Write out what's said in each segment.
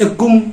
1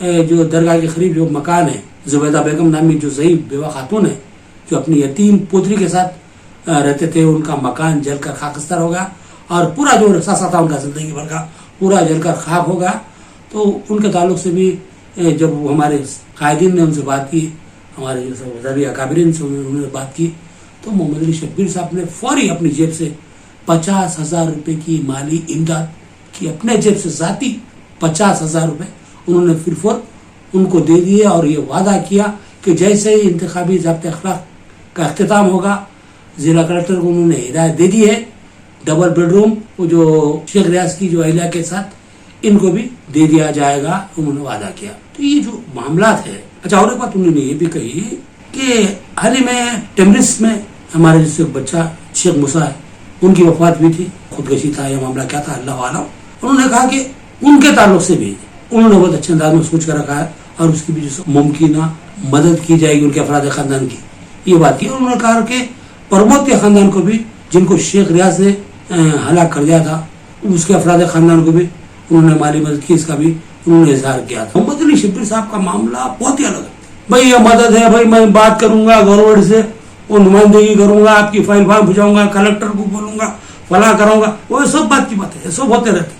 جو درگاہ کے قریب جو مکان ہے، زبیدہ بیگم نامی جو ضعیف بیوہ خاتون ہے جو اپنی یتیم پوتری کے ساتھ رہتے تھے، ان کا مکان جل کر خاکستر ہو گیا اور پورا جو رساسا تھا ان کا زندگی بھر کا پورا جل کر خاک ہو گیا. تو ان کے تعلق سے بھی جب ہمارے قائدین نے ان سے بات کی، ہمارے جو مذہبی اکابرین سے انہوں نے بات کی، تو محمد علی شبیر صاحب نے فوری اپنی جیب سے 50,000 روپے کی مالی امداد کی، اپنے جیب سے ذاتی 50,000 روپے انہوں نے فر ان کو دے دیے اور یہ وعدہ کیا کہ جیسے ہی انتخابی ضابطۂ اخلاق کا اختتام ہوگا، ضلع کلکٹر کو انہوں نے ہدایت دے دی ہے ڈبل بیڈ روم وہ جو شیخ ریاض کی جو اہلیہ کے ساتھ ان کو بھی دے دیا جائے گا، انہوں نے وعدہ کیا. تو یہ جو معاملات ہے. اچھا، اور ایک بات انہوں نے یہ بھی کہی کہ حال ہی میں ٹیمرس میں ہمارے جس بچہ شیخ موسیٰ ہے، ان کی وفات بھی تھی، خودکشی تھا یا معاملہ کیا تھا اللہ عالم. انہوں نے کہا کہ ان کے تعلق سے بھی انہوں نے بہت اچھے انداز میں سوچ کر رکھا ہے اور اس کی بھی جو ممکنہ مدد کی جائے گی ان کے افراد خاندان کی، یہ بات کی. انہوں نے کہا کہ پرمود کے خاندان کو بھی، جن کو شیخ ریاض نے ہلاک کر دیا تھا، اس کے افراد خاندان کو بھی انہوں نے مالی مدد کی، اس کا بھی انہوں نے اظہار کیا تھا. محمد علی شبیر صاحب کا معاملہ بہت ہی الگ ہے. بھائی یہ مدد ہے، بھائی میں بات کروں گا گورنمنٹ سے، وہ نمائندگی کروں گا، آپ کی فائل فارم بھجاؤں گا، کلکٹر کو بولوں گا، فلاں کروں گا، وہ سب بات کی بات ہے، سب ہوتے رہتے.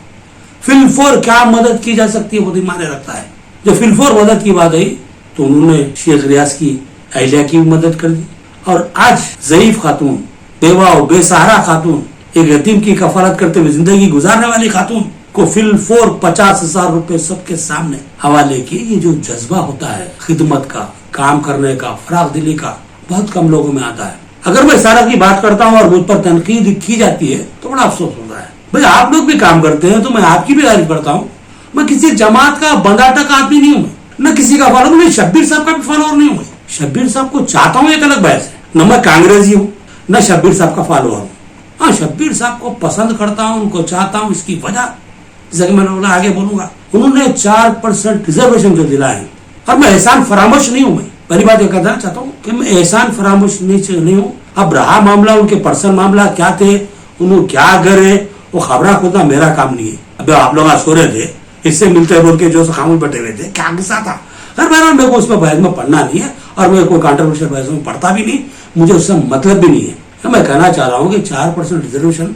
فلفور کیا مدد کی جا سکتی ہے وہ تو مانے رکھتا ہے. جب فلفور مدد کی بات آئی تو انہوں نے شیخ ریاض کی اہلیہ کی مدد کر دی. اور آج ضعیف خاتون، بیوہ و بے سہارا خاتون، ایک یتیم کی کفالت کرتے ہوئے زندگی گزارنے والی خاتون کو فلفور 50,000 روپے سب کے سامنے حوالے کی. یہ جو جذبہ ہوتا ہے خدمت کا، کام کرنے کا، فراغ دلی کا، بہت کم لوگوں میں آتا ہے. اگر میں سارا کی بات کرتا ہوں اور مجھ پر تنقید کی جاتی ہے تو بڑا افسوس ہوتا ہے. بھائی آپ لوگ بھی کام کرتے ہیں تو میں آپ کی بھی تعریف کرتا ہوں. میں کسی جماعت کا بنداٹا کا آدمی نہیں ہوں، نہ کسی کا فالوور، میں شبیر صاحب کا بھی فالوور نہیں ہوں. شبیر صاحب کو چاہتا ہوں ایک الگ بحث ہے، نہ میں کانگریسی ہوں نہ شبیر صاحب کا فالوور ہوں. ہاں، شبیر صاحب کو پسند کرتا ہوں، ان کو چاہتا ہوں. اس کی وجہ جیسا کہ میں نے آگے بولوں گا، انہوں نے 4% ریزرویشن جو دلا ہے. اور میں احسان فراموش نہیں ہوں. میں پہلی بات یہ کہنا چاہتا ہوں کہ میں احسان فراموش نہیں ہوں. اب رہا معاملہ ان کے پرسنل معاملہ کیا تھے، انہوں کیا گھر وہ خبرہ خودنا میرا کام نہیں ہے. اب آپ لوگ سو رہے تھے، اس سے ملتے بول کے جو خاموش بیٹھے ہوئے تھے، کیا غصہ تھا. ہر بہرحال میرے کو اس میں بحث میں پڑھنا نہیں ہے اور میں کوئی کانٹروورشل بحث میں پڑھتا بھی نہیں، مجھے اس سے مطلب بھی نہیں ہے. میں کہنا چاہ رہا ہوں کہ 4% ریزرویشن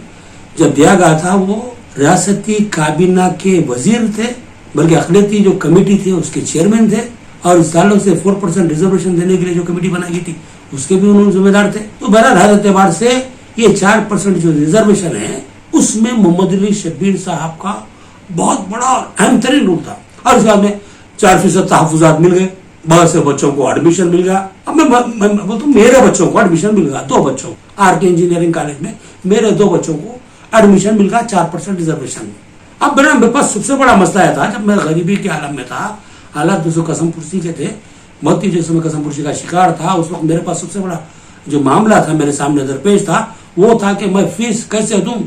جب دیا گیا تھا، وہ ریاستی کابینہ کے وزیر تھے، بلکہ اقلیتی جو کمیٹی تھی اس کے چیئرمین تھے، اور اس تعلق سے 4% ریزرویشن دینے کے لیے جو کمیٹی بنائی گئی تھی اس کے بھی انہوں ذمہ دار تھے. تو بہرحال ہر اعتبار سے یہ 4% جو ریزرویشن ہے اس میں محمد علی شبیر صاحب کا بہت بڑا اہم ترین رول تھا. اور اس بعد میں 4% تحفظات مل گئے، بہت سے بچوں کو ایڈمیشن مل گیا. اب میں بولتا ہوں میرے بچوں کو ایڈمیشن مل گیا، 2 بچوں آر کے انجینئرنگ کالج میں میرے 2 بچوں کو ایڈمیشن مل گیا 4% ریزرویشن میں. اب میرے پاس سب سے بڑا مسئلہ یہ تھا، جب میں غریبی کے عالم میں تھا، حالات دوسرے قسم پرسی کے تھے، موتی جیسے میں قسم پرسی کا شکار تھا، اس وقت میرے پاس سب سے بڑا جو معاملہ تھا میرے سامنے درپیش تھا وہ تھا کہ میں فیس کیسے دوں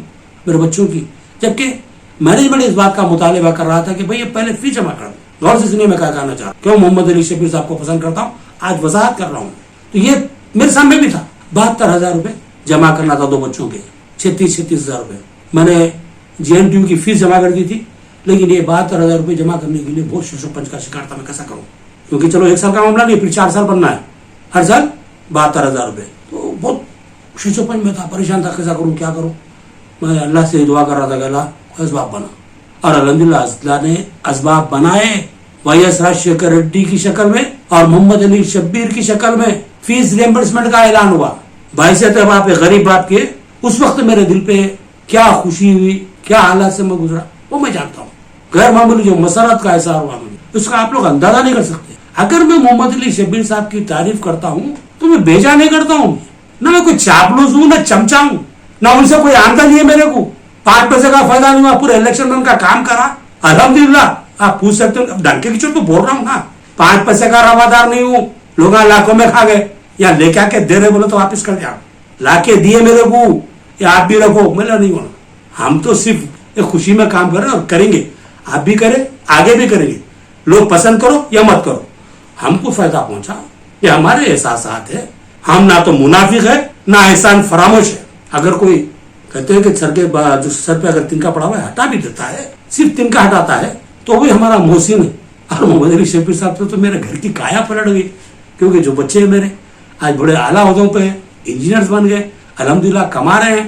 میرے بچوں کی. جبکہ مینجمنٹ اس بات کا مطالبہ کر رہا تھا کہ بھئی یہ پہلے فیس جمع کر دوں. غور سے سنیے میں کیا کہنا چاہ رہا ہوں، کیوں محمد علی شبیر صاحب کو پسند کرتا ہوں، آج وضاحت کر رہا ہوں. تو یہ میرے سامنے بھی تھا، 72,000 روپے جمع کرنا تھا 2 بچوں کے، 36,000 روپے میں نے JNTU کی فیس جمع کر دی تھی. لیکن یہ 72,000 روپے جمع کرنے کے لیے بہت شش و پنج کا شکار تھا. میں کیسا کروں، کیونکہ چلو 1 سال کا معاملہ نہیں، پھر 4 سال بننا ہے، ہر سال 72,000 روپے. تو بہت شش و پنج میں تھا، پریشان تھا، کیسا کروں، کیا کروں. میں اللہ سے دعا کر رہا تھا کہ اللہ اسباب بنا، اور الحمدللہ اللہ نے اسباب بنائے. YS راجشیکھر ریڈی کی شکل میں اور محمد علی شبیر کی شکل میں فیس ریمبرسمنٹ کا اعلان ہوا. باعث باپ غریب باپ کے اس وقت میرے دل پہ کیا خوشی ہوئی، کیا حالات سے میں گزرا وہ میں جانتا ہوں. غیر معمولی جو مسرت کا احساس ہوا مجھے، اس کا آپ لوگ اندازہ نہیں کر سکتے. اگر میں محمد علی شبیر صاحب کی تعریف کرتا ہوں تو میں بیجا نہیں کرتا ہوں، نہ میں کوئی چاپلوس ہوں، نہ چمچا ہوں، نہ ان سے کوئی آمدنی ہے میرے کو. 5 پیسے کا فائدہ نہیں ہوا، پورے الیکشن میں ان کا کام کرا الحمدللہ. آپ پوچھ سکتے ہو، ڈنکے کی چوٹ تو بول رہا ہوں نا، 5 پیسے کا روادار نہیں ہوں. لوگ لاکھوں میں کھا گئے، یا لے کے آ کے دے رہے بولے تو واپس کر دیا، لا کے دیے میرے کو، یا آپ بھی رکھو، میرا نہیں ہونا. ہم تو صرف ایک خوشی میں کام کر رہے ہیں اور کریں گے، آپ بھی کریں، آگے بھی کریں گے. لوگ پسند کرو یا مت کرو، ہم کو فائدہ پہنچا یہ ہمارے احساسات ہے. ہم نہ تو منافق ہے نہ احسان فراموش ہے. اگر کوئی کہتے ہیں کہ سر پہ اگر تنکا پڑا ہوا ہے ہٹا بھی دیتا ہے، صرف تنکا ہٹاتا ہے تو بھی ہمارا محسن ہے، اور محمد علی شبیر صاحب تو میرے گھر کی کایا پلٹ گئی, کیونکہ جو بچے ہیں میرے آج بڑے اعلیٰ عہدوں پہ ہیں, انجینئرز بن گئے, الحمدللہ کما رہے ہیں,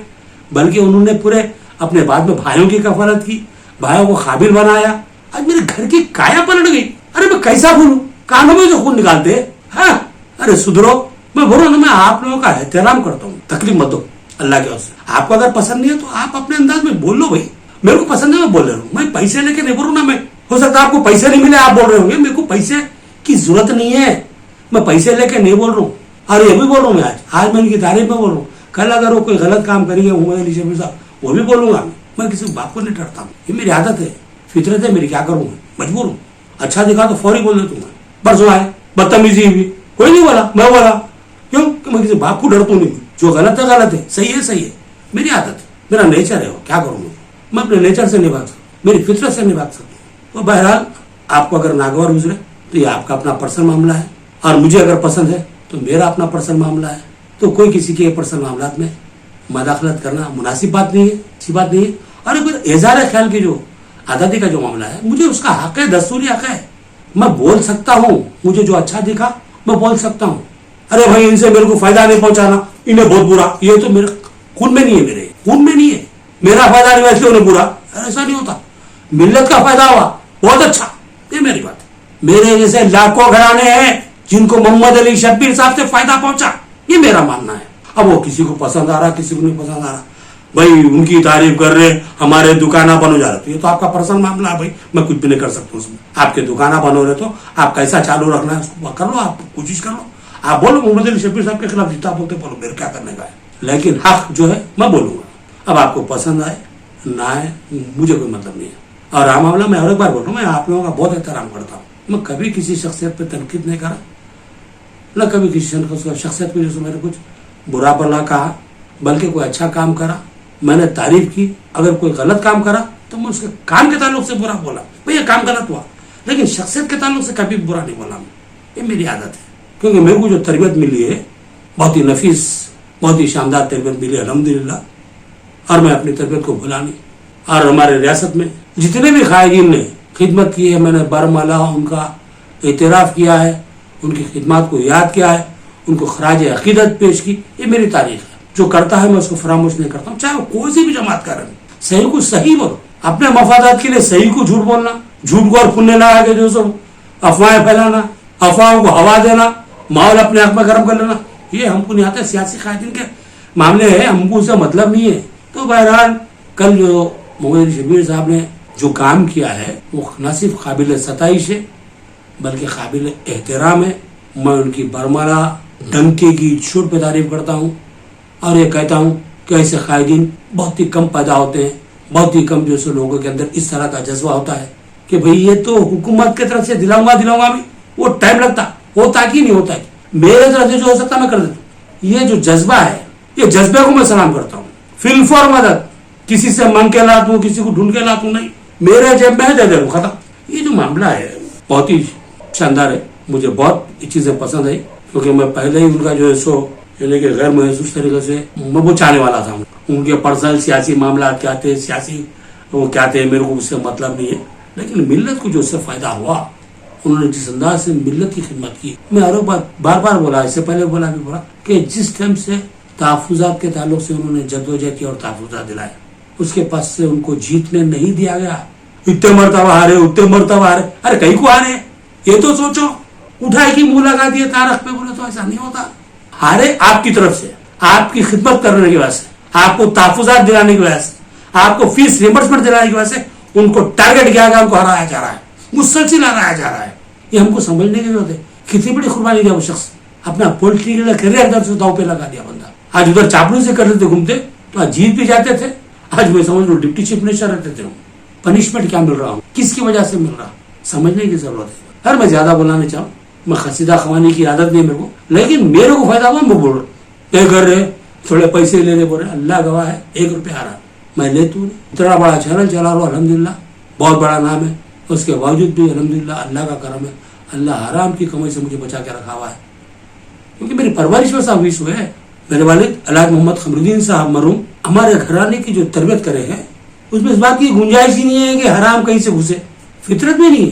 بلکہ انہوں نے پورے اپنے بعد میں بھائیوں کی کفالت کی, بھائیوں کو قابل بنایا. آج میرے گھر کی کایا پلٹ گئی. ارے میں کیسا بولوں, کانوں میں جو خون نکالتے ہیں. ہاں ارے سدھرو. میں بول رہا ہوں میں آپ لوگوں کا احترام کرتا ہوں, تکلیف مت دو اللہ کے واسطے. آپ کو اگر پسند نہیں ہے تو آپ اپنے انداز میں بول لو بھائی, میرے کو پسند ہے میں بول رہا ہوں. میں پیسے لے کے نہیں بول رہا ہوں نا, میں ہو سکتا ہے آپ کو پیسے نہیں ملے آپ بول رہے ہوں گے, میرے کو پیسے کی ضرورت نہیں ہے, میں پیسے لے کے نہیں بول رہا ہوں. اور یہ بھی بول رہا ہوں میں آج میں ان کی تعریف میں بول رہا ہوں. کل اگر وہ کوئی غلط کام کریں گے محمد علی شبیر صاحب, وہ بھی بولوں گا. میں کسی بات کو نہیں ڈرتا ہوں, یہ میری عادت ہے, فطرت ہے میری, کیا کروں میں, مجبور ہوں. اچھا دکھا تو فوری بول دیتا ہوں میں. پرسوں آئے بدتمیزی ہوئی, کوئی نہیں بولا, میں بولا. کیوں کہ میں کسی باپ کو ڈرتا نہیں. جو غلط ہے غلط ہے, صحیح ہے صحیح ہے, میری عادت ہے, میرا نیچر ہے, وہ کیا کروں میں اپنے نیچر سے نہیں بھاگ سکتا, میری فطرت سے نہیں بھاگ سکتا. تو بہرحال آپ کو اگر ناگوار گزرے تو یہ آپ کا اپنا پرسنل معاملہ ہے, اور مجھے اگر پسند ہے تو میرا اپنا پرسنل معاملہ ہے. تو کوئی کسی کے پرسنل معاملات میں مداخلت کرنا مناسب بات نہیں ہے, اچھی بات نہیں ہے. اور پھر اظہار خیال کی جو آزادی کا جو معاملہ ہے, مجھے اس کا حق ہے, دستوری حق ہے. میں بول سکتا ہوں, مجھے جو اچھا دکھا میں بول سکتا ہوں. ارے بھائی ان سے میرے کو فائدہ نہیں پہنچانا, انہیں بہت برا, یہ تو میرے خون میں نہیں ہے, میرے خون میں نہیں ہے. میرا فائدہ نہیں ویسے انہیں برا, ایسا نہیں ہوتا. ملت کا فائدہ ہوا بہت اچھا, یہ میری بات ہے. میرے جیسے لاکھوں گھرانے ہیں جن کو محمد علی شبیر صاحب سے فائدہ پہنچا, یہ میرا ماننا ہے. اب وہ کسی کو پسند آ رہا, کسی کو نہیں پسند آ رہا, بھائی ان کی تعریف کر رہے, ہمارے دکانہ بن ہو جا رہے, تو یہ تو آپ کا پرسنل معاملہ ہے بھائی, میں کچھ بھی نہیں کر سکتا اس میں. آپ کے دکانہ بن ہو رہے تو آپ کیسا چالو رکھنا ہے اس کو کر لو, آپ کوشش کر لو. آپ بولو محمد علی شبیر صاحب کے خلاف جتنا بولتے بولو, میرے کیا کرنے کا ہے, لیکن حق جو ہے میں بولوں گا. اب آپ کو پسند آئے نہ آئے مجھے کوئی مطلب نہیں ہے. اور رہا معاملہ, میں اور ایک بار بول رہا ہوں, میں آپ لوگوں کا بہت احترام کرتا ہوں. میں کبھی کسی شخصیت پہ تنقید نہیں کرا, نہ کبھی کسی شخصیت پہ جو میں نے کچھ برا بلا کہا, بلکہ کوئی اچھا کام کرا میں نے تعریف کی. اگر کوئی غلط کام کرا تو میں اس کے کام کے تعلق سے برا بولا, بھئی یہ کام غلط ہوا, لیکن شخصیت کے تعلق سے کبھی برا نہیں بولا. یہ میری عادت ہے, کیونکہ میرے کو جو تربیت ملی ہے بہت ہی نفیس, بہت ہی شاندار تربیت ملی ہے الحمدللہ, اور میں اپنی تربیت کو بھلا نہیں. اور ہمارے ریاست میں جتنے بھی قائدین نے خدمت کی ہے, میں نے برملا ان کا اعتراف کیا ہے, ان کی خدمات کو یاد کیا ہے, ان کو خراج عقیدت پیش کی. یہ میری تاریخ ہے. جو کرتا ہے میں اس کو فراموش نہیں کرتا ہوں, چاہے وہ کوئی سی بھی جماعت کا رہے. صحیح کو صحیح بولو, اپنے مفادات کے لیے صحیح کو جھوٹ بولنا, جھوٹ کو اور پھولنے لگا کے جو سب افواہیں پھیلانا, افواہوں کو ہوا دینا, ماحول اپنے حق میں گرم کر لینا, یہ ہم کو نہیں آتا. سیاسی قائدین کے معاملے ہے, ہم کو اس سے مطلب نہیں ہے. تو بہرحال کل جو محمد علی شبیر صاحب نے جو کام کیا ہے وہ نہ صرف قابل ستائش ہے بلکہ قابل احترام ہے. میں ان کی برملا ڈنکے کی چوٹ پہ تعریف کرتا ہوں, اور یہ کہتا ہوں کہ ایسے قائدین بہت ہی کم پیدا ہوتے ہیں. بہت ہی کم جو سے لوگوں کے اندر اس طرح کا جذبہ ہوتا ہے کہ بھئی یہ تو حکومت کی طرف سے دلاؤں گا بھی, وہ ٹائم لگتا, ہوتا کہ نہیں ہوتا ہے, میرے طرف سے جو ہو سکتا میں کر دیتا ہوں. یہ جو جذبہ ہے, یہ جذبے کو میں سلام کرتا ہوں. فی الفور مدد, کسی سے مانگ کے لاتا ہوں, کسی کو ڈھونڈ کے لاتا ہوں, نہیں, میرے جیب میں ہے دے دے, ختم. یہ جو معاملہ ہے بہت ہی شاندار ہے, مجھے بہت یہ چیزیں پسند ہے, کیونکہ میں پہلے ہی ان کا جو ہے سو یعنی کہ غیر محسوس طریقے سے میں وہ چاہنے والا تھا. ان کے پرسنل سیاسی معاملات کیا تھے, سیاسی وہ کیا تھے, میرے کو اس سے مطلب نہیں ہے. لیکن ملت کو جو اس سے فائدہ ہوا, انہوں نے جس انداز سے ملت کی خدمت کی, میں ہر بار بار بولا, اس سے پہلے بولا بھی بولا کہ جس ٹائم سے تحفظات کے تعلق سے انہوں نے جدوجہد کی اور تحفظات دلائے, اس کے پاس سے ان کو جیتنے نہیں دیا گیا. اتنے مرتبہ ہارے, اتنے مرتبہ ہارے, ارے کہیں کو ہارے, یہ تو سوچو. اٹھائے کی منہ لگا دیے تارخ پہ, بولے تو ایسا نہیں ہوتا. ہارے آپ کی طرف سے, آپ کی خدمت کرنے کی وجہ سے, آپ کو تحفظات دلانے کی وجہ سے, آپ کو فیس ریمبرسمنٹ دلانے کی وجہ سے ان کو ٹارگٹ کیا گیا, ان کو ہرایا جا رہا ہے, مسلسل ہرایا جا رہا ہے. یہ ہم کو سمجھنے کی ضرورت ہے. کتنی بڑی قربانی دیا وہ شخص, اپنا پولیٹیکل کیریئر ادھر سے داؤ پہ لگا دیا بندہ. آج ادھر چاپلوسی سے کرتے تھے, گھومتے تو آج جیت بھی جاتے تھے. آج میں سمجھ لوں ڈپٹی چیف منسٹر رہتے تھے. پنشمنٹ کیا مل رہا ہوں, کس کی وجہ سے مل رہا, سمجھنے کی ضرورت ہے. ہر میں زیادہ بولنا نہیں چاہوں, میں قصیدہ خوانی کی عادت نہیں میرے کو, لیکن میرے کو فائدہ ہوا, میں بول رہا ہوں. یہ کر رہے تھوڑے پیسے لے رہے, بول رہے, اللہ گواہ ہے 1 روپیہ آ رہا, میں لے تو اتنا بڑا چینل چلا رہا ہوں الحمدللہ, بہت بڑا نام ہے, اس کے باوجود بھی الحمدللہ اللہ کا کرم ہے. اللہ حرام کی کمائی سے مجھے بچا کے رکھا ہوا ہے, کیونکہ میری پرورش میں صاحب ہوئی ہے. میرے والد الحاج محمد قمر الدین صاحب مرحوم ہمارے گھرانے کی جو تربیت کرے ہیں, اس میں اس بات کی گنجائش ہی نہیں ہے کہ حرام کہیں سے گھسے, فطرت میں نہیں ہے.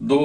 2